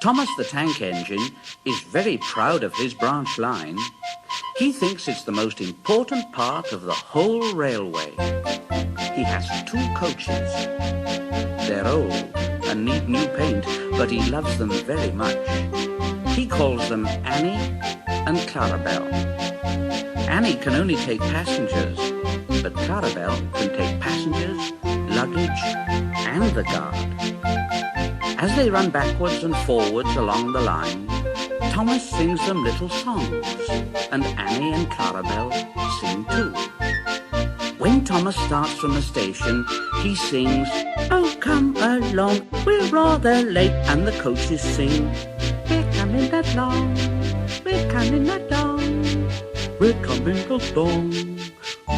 Thomas the Tank Engine is very proud of his branch line. He thinks it's the most important part of the whole railway. He has 2 coaches. They're old and need new paint, but he loves them very much. He calls them Annie and Clarabelle. Annie can only take passengers, but Clarabelle can take passengers, luggage, and the guard. As they run backwards and forwards along the line, Thomas sings them little songs, and Annie and Clarabelle sing too. When Thomas starts from the station, he sings, "Oh, come along, we're rather late," and the coaches sing, "We're coming along, we're coming along, we're coming along,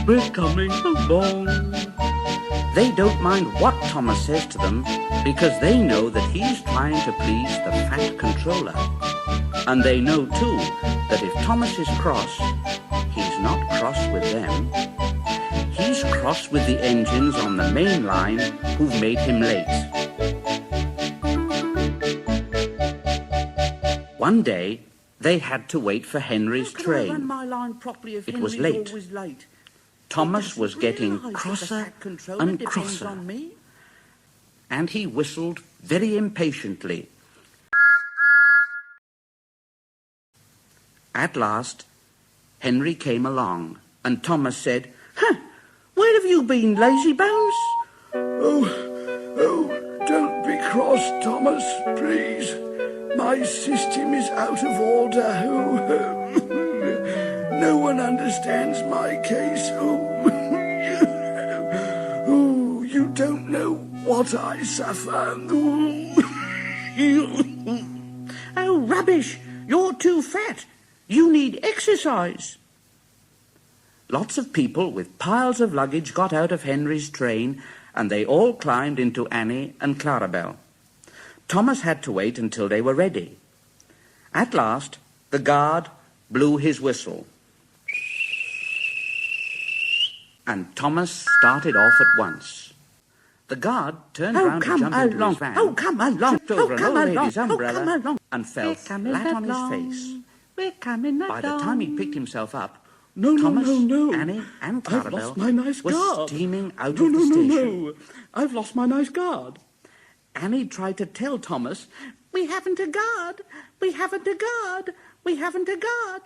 we're coming along." They don't mind what Thomas says to them because they know that he's trying to please the fat controller. And they know too that if Thomas is cross, he's not cross with them. He's cross with the engines on the main line who've made him late. One day, they had to wait for Henry's train. How can I run my line properly if It Henry's was late. always late? Thomas was getting realise that the crosser fat controller and depends crosser, on me. and he whistled very impatiently. At last, Henry came along, and Thomas said, "Where have you been, lazy bones?" Oh, don't be cross, Thomas, please. My system is out of order. No one understands my case. You don't know what I suffer. Oh, rubbish! You're too fat. You need exercise. Lots of people with piles of luggage got out of Henry's train, and they all climbed into Annie and Clarabelle. Thomas had to wait until they were ready. At last, the guard blew his whistle, and Thomas started off at once. The guard turned round to jump into his van, come along, tripped over an old lady's umbrella, come along. and fell flat on his face. We're coming By the time he picked himself up, No, Thomas, no. Annie, and I've Clarabelle lost my nice was guard. steaming out of the station. No. I've lost my nice guard. Annie tried to tell Thomas, We haven't a guard. We haven't a guard. We haven't a guard.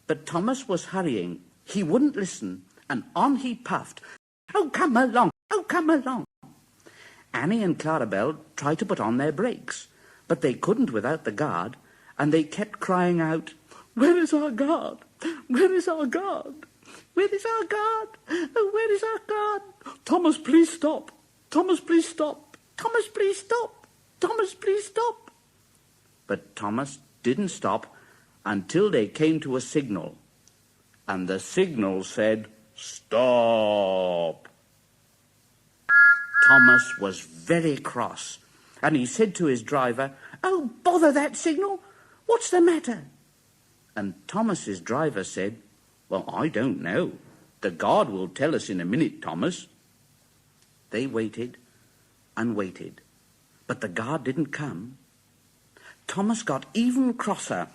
but Thomas was hurrying. He wouldn't listen, and on he puffed. Oh, come along. Oh, come along. Annie and Clarabelle tried to put on their brakes, but they couldn't without the guard, and they kept crying out, Where is our guard? Where is our guard? Where is our guard? Oh, where is our guard? Thomas, please stop. Thomas, please stop. Thomas, please stop. Thomas, please stop. But Thomas didn't stop until they came to a signal, and the signal said, "Stop." Thomas was very cross, and he said to his driver, Oh, bother that signal. What's the matter? and Thomas's driver said, "Well, I don't know. The guard will tell us in a minute, Thomas." They waited and waited, but the guard didn't come. Thomas got even crosser.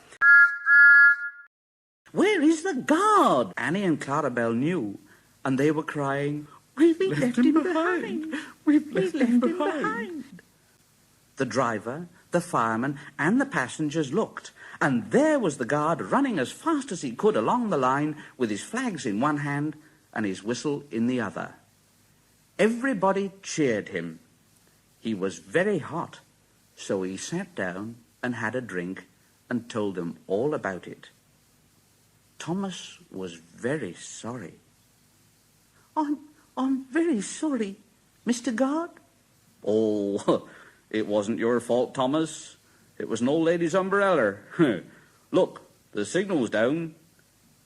Where is the guard? Annie and Clarabelle knew, and they were crying, We've left him behind. We've left him him behind. behind. The driver, the fireman, and the passengers looked, and there was the guard running as fast as he could along the line with his flags in one hand and his whistle in the other. Everybody cheered him. He was very hot, so he sat down and had a drink and told them all about it. Thomas was very sorry. I'm very sorry, Mr. Guard. "Oh, it wasn't your fault, Thomas. It was an old lady's umbrella. Look, the signal's down.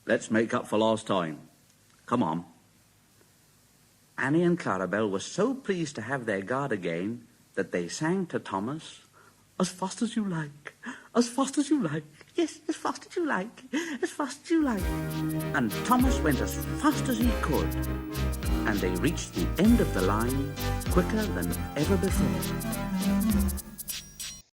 Let's make up for lost time. Come on." Annie and Clarabelle were so pleased to have their guard again that they sang to Thomas, As fast as you like. As fast as you like. Yes, as fast as you like. As fast as you like. and Thomas went as fast as he could, and they reached the end of the line quicker than ever before.